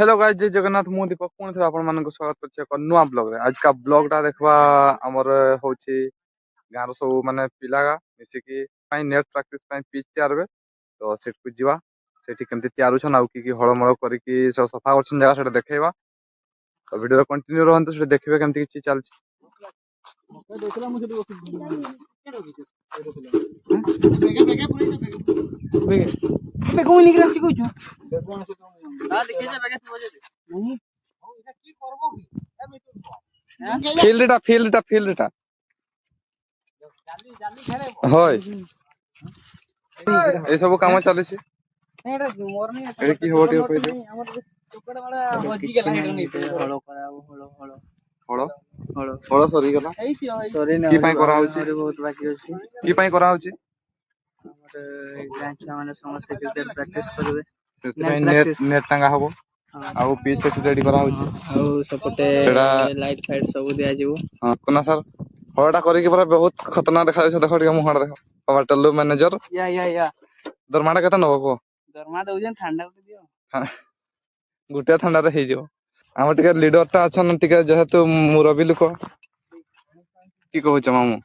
Hello guys, जय जगन्नाथ। मु दीपक पुणी थे आपण मानक स्वागत करछि एक नुआ ब्लॉग रे। आज का ब्लॉग टा देखबा हमर होछि गाँव सब माने पिला मिसिकी नेट प्रैक्टिस पिच तैयार हे तो सेट को जीवा सेठी केमती तैयार छन आउ की हळमळ करिकी सब सफा करछन जगह सेटा देखैबा। तो वीडियो कंटिन्यू रहंतु से देखबे केमती किछि चलछि। देखला मु सेठी बेगे कोइ निकरा छि कहू ना देखे जे बेगे समझे नहीं हो इटा की करबो की ए मितु फील्डटा जाली जाली खेले होय ए सब काम चले छी एटा मोर नहीं ए की होटी कहले हमर टुकड़ा वाला बजी गेला नहीं हळो करा हळो हळो सरी गेला सरी ना की पई करा होची बहुत बाकी होची की पई करा होची हमर एग्जाम छा माने समस्त क्रिकेट प्रैक्टिस करबे नेट टांगा हबो आउ पीस से रेडी करा होची आउ सपोटे लाइट फाइट सब दिया जीवो हां कोना सर हळटा करी के पूरा बहुत खतरनाक देखा छै। देखो के मुहड़ देखो पावर टल्लू मैनेजर या दरमाटा कत नबो को दरमा दउजन ठंडा उठ दियो गुटे ठंडा रे हे जो हम टिके लीडर ता अछन टिके जेहेतु मुरबी लुको की कहू छ मामू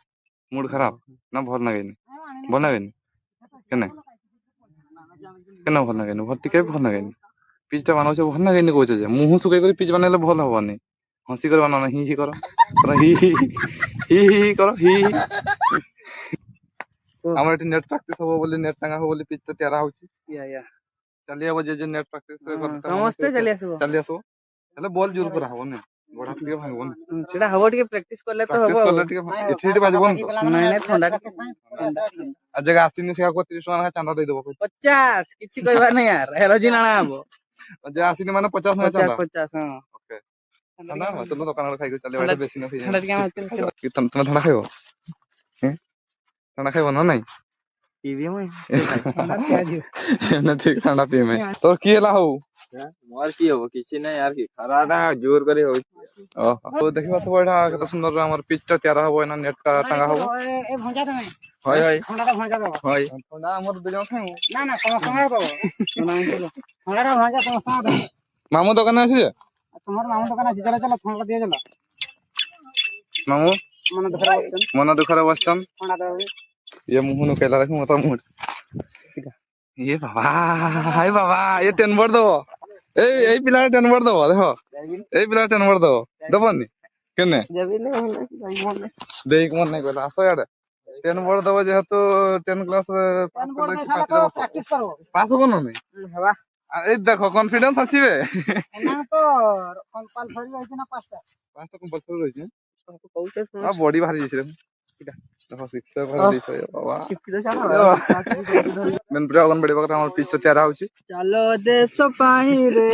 मूड खराब ना भल लागेनी केने केना भल लागेनी भल टिके भल लागेनी पिच ता बनाउ छ भल लागेनी कहू छ जे मुंह सुकै करी पिच बनेले भल होबनी हंसी कर बनाना ही करो ही करो ही हमर एटी नेट प्रैक्टिस होबो बोली नेट टांगा हो बोली पिच तो तैयार होची या चलिए अब जे नेट प्रैक्टिस करता समस्त चली आसो हेले बॉल जोर कर हबो ने गोडा टिके भागबो ने सेटा हबो टिके प्रैक्टिस करले तो हबो प्रैक्टिस करले टिके एठी बाजबो न नहीं ठंडा आ जगह आसीनी से को 30 टका चांदा दे देबो 50 किछि कहबा नै यार हेलो जी नाना हबो जे आसीनी माने 50 ना चांदा 50 हां ओके ठंडा हो तो दुकान रे खाइ चले बाटे बेसी न होई ठंडा टिके कि तुम ठंडा खाइबो हैं ठंडा खाइबो ना नहीं पीबी में ठंडा पिया जी ना ठीक ठंडा पी में तो की हला हो मोर की हो किछि नै यार की खराडा जोर करे हो तो देखबा तो बडा कत सुंदर हमर पिच ता तैयार हो ना नेट का टांगा हो ए भंजा दमे होय ठंडा भंजा दबो होय ठंडा हमर दुजन खाऊ ना कोन संगे दबो ठंडा भंजा कोन संगे दबो मामू दुकान आसी जे तुम्हार मामू दुकान आसी चला ठंडा दिए चला मामू मन दुखरे बसचन ठंडा दबो ये मुंह नु केला देखो मत मुंह ये बाबा हाय बाबा ये टेनबर दो ए पिला टेनबर दो देखो ए पिला टेनबर दो दबनी केने जबी नै होना देख मन नै कहला आसो याडे टेनबर दबो जेहेतु 10 क्लास प्रैक्टिस करो पास हो न नै हवा ए देखो कॉन्फिडेंस अछि बे ना तो कंपलसरी रहि छै ना पांचटा कंपलसरी रहि छै तो कहू छै आ बॉडी भारी छै रे देखो सिक्स भर दिस बाबा कितो जानो मन ब्रागन बडी बकरा हमर पिच तैयार होची चलो देश पाई रे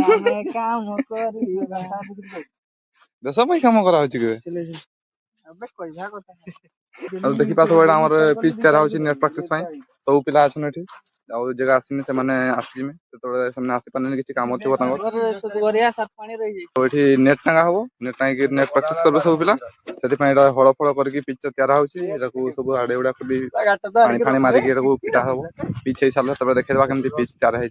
हमें काम करिबा देश पाई काम करा होची के चले अबे कइहा কথা अब देखि पास बडा हमर पिच तैयार होची नेट प्रैक्टिस पाई तो पिला आछन एठी आउ जगह आसीनी से माने आसी में तो सामने आसी पाने किछि काम होतो तांगर गोरिया सात पानी रहि जाइ तो एठी नेट टांगा हबो नेट टांगी के नेट प्रैक्टिस करबे सब पिला सेति पाई हळ फळ करके पिच तैयार होची एटाकू सब आडे उडा कबी पानी पानी मारी के एटाकू पिटा हबो पीछे साल तबे देखेबा केमती पिच तैयार है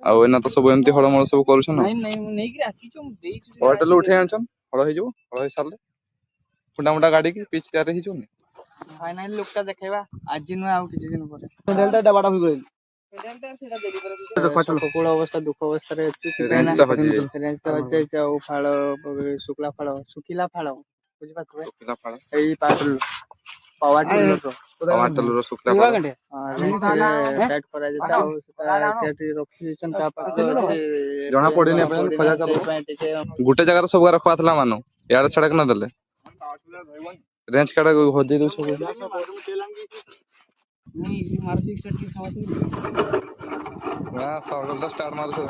आ एना तो सब एमती हळ मळ सब करू छ नहीं नहीं कि आसी छ देई छ होटल उठे आछन हळ हे जो हळ हे साल फुंडा मुंडा गाड़ी की पिच तैयार हे जो फाइनल लुक का देखेबा आज न आउ किछि दिन परे डेल्टा डबाडा होई गइल डेल्टा सेटा देली करे देखो कोकोड़ अवस्था दुख अवस्था रे रेंज ता बजे जाऊ फाळ शुक्ला फाळ सुखिला फाळ बुझि पाछबे सुखिला फाळ एई पाटल पावर टलर शुक्ला फाळ टाइट करा जेता आउ सेटा सेठी रखिसन का पास जणा पडिने अपन खोजा चलो गुटे जगह रे सब रखवा थला मानो यार छडक न दले रेंज काडा हो दे दो सब नहीं मार 6 सेट की समझ हां सॉल्डर स्टार्ट मार से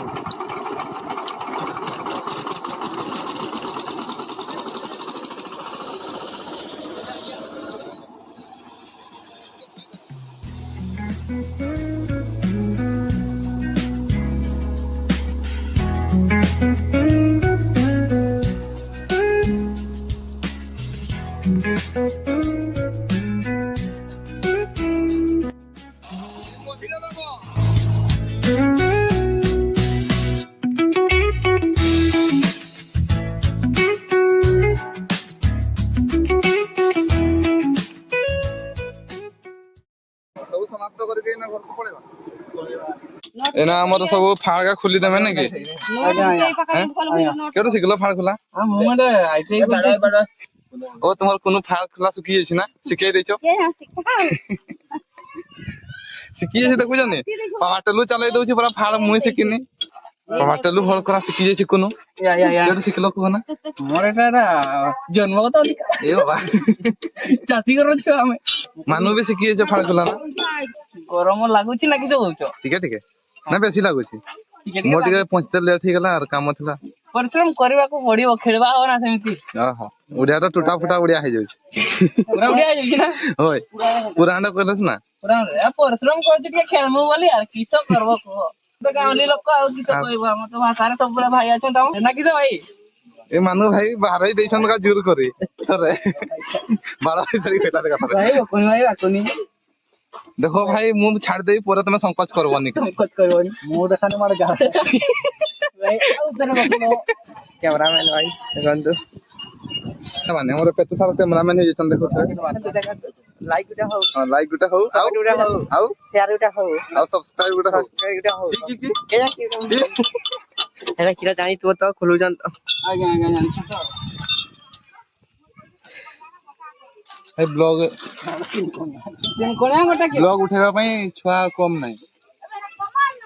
एना हमर सब फाड़ का खुली दमे ने के केतो सिखलो फाड़ खुला ओ तुम्हार कोनो फाड़ खुला सुखी छै ना सिखे दै छो सिखी छै देखु जने पाटलू चलै दउ छै पूरा फाड़ मुई सिखिनी पाटलू हल करा सिखी छै कोनो केतो सिखलो कोना मोर एटा जन्म तो ए बाबा चासी करो छ हमें मानु भी सिखी छै फाड़ खुला ना गरम लागु छी ना किछो होछ ठीक है ना बेसी लागु छी मोर टिके पहुंचते लेट ही गला और काम थला परिश्रम करबा को पड़ियो खेलबा हो ना सेमिति आहा उडिया तो टूटा फुटा उडिया हे जाउछ पूरा उडिया जाउछ ना होय पुराना कहलस ना पुराना परिश्रम कर टिके खेलमु बोली यार किछो करबो को तो गावली लोग को किछो कहबो हम तो भाषा रे सब बड़ा भाई आछन त ना किछो भाई ए मानु भाई बाहर ही देछन का जुर करे तरे बड़ा सरी फेटा रे कथा भाई कोनी देखो भाई मुंह छाड़ दे पूरा तुम संकोच करबनी संकोच करबनी मुंह देखाने मार जा भाई उधर बकलो कैमरामैन भाई गंदू माने मोर पेट सारा कैमरामैन हे जन देखो लाइक गुटा हो हां लाइक गुटा हो आउ शेयर गुटा हो आउ सब्सक्राइब गुटा हो की एना किरा जानी तो खोलु जान आगे जान छ ए ब्लॉग ब्लॉग उठेबा पई छुआ कम नाही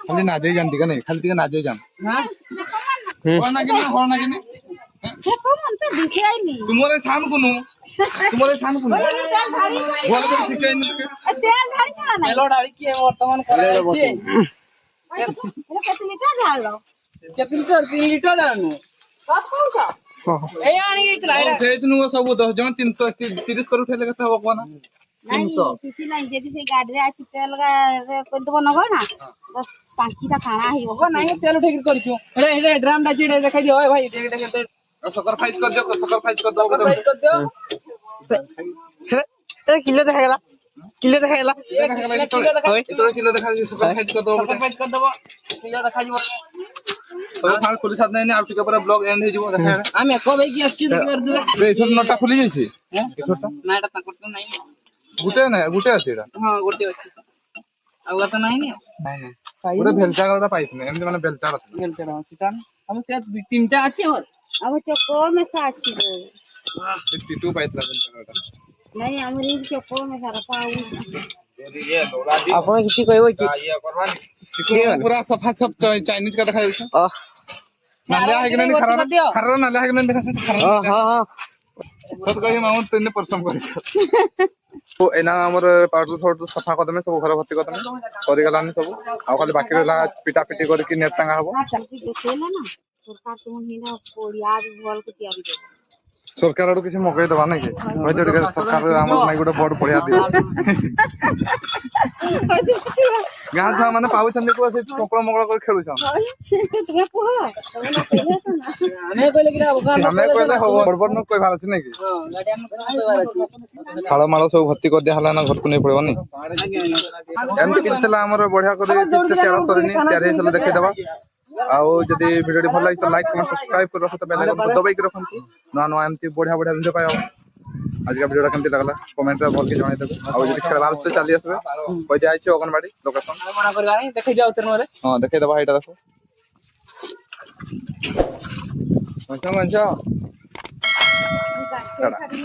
खाली नाजे जानती का नहीं खाली तिका नाजे जान हां होना कि से कम तो दिखाई नहीं तुम्हारे शान कुनु बोल के सिखाई नहीं तेल ढाली ना तेल ढाली के वर्तमान करे कितने लीटर ढालो कितने 3 लीटर डालनु बात कौन सा ए आनी गई तला सेतनु सब 10 जन 330 कर उठेले कथा हो कोना 300 किछि नाही जेदी से गाडी रे आछि तेल गा कोन तो नगो ना बस टांकीटा खाना ही हो नाही तेल उठे करछु रे ड्राम डा चिड़े देखाई दियो ओए भाई देख सकर फाइज कर दो ए किलो देखाइला किलो देखाइला इतना किलो देखा सकर फाइज कर दो किलो देखा जीव तो फाड़ खुली साथ नहीं आउट के पूरा ब्लॉग एंड हे जीव देखा हम को भाई की अच्छी कर दे ए छोट नटा खुली जाई छी छोटा ना एटा ताकत नहीं गुटे अछि एटा हां गुटे अछि आउगा तो नहीं पूरा भेलचा गडा पाइस ने एमते माने भेलचा सितान हम से तीनटा अछि और अब चको में सा अछि हां 62 पाइस भेलचा गडा नहीं हमरी चको में सारा पाऊ आपण किछि कहबो कि ये करबानी पूरा सफा सब चाइनीज का देखाइ छ नाले है कि नहीं खरा नाले है कि नहीं देखा हां हां सब कहि माउंट तने परिश्रम करि छ तो एना हमर पाउडर थोड़ सफा कर दमे सब घर भर्ती कर दमे करि गलानी सब आ खाली बाकी रहला पिटा पिटी कर कि नेट टांगा हबो देखेला ना सरकार तुम हिना कोड़िया बॉल के तैयारी कर सरकार आडू किसी मकई दबा नहीं के भाई तो सरकार हमर नाही गोटे बोर्ड पढ़िया दियो गां छा माने पाउ छन को से टोकरा मगड़ा कर खेलु छन तुम्हें को हमें कहले कि हमें कहले हो बड़बड़ न कोई भाल छै नहीं कि हां गाडिया में कोई भाल छै फाळ माळ सब भर्ती कर दे हला ना घर को नहीं पड़बो नहीं एमति कितला हमर बढ़िया कर 13 सरनी 13 साल देखे दबा आउ जदी वीडियो भल लाग तो लाइक कमेंट सब्सक्राइब कर रखो तो बेल आइकन दबाई के रखन ना ना एमती बढ़िया बढ़िया वीडियो पाओ आज का वीडियो केमती लागला कमेंट रे भल के जणाई देबो आउ जदी खेलबार तो चली आसबे कोइ जाय छै अगनबाड़ी लोकेशन मना करबा नहीं देखै जाउ उतर मोरे हां देखै दबा एटा देखो अच्छा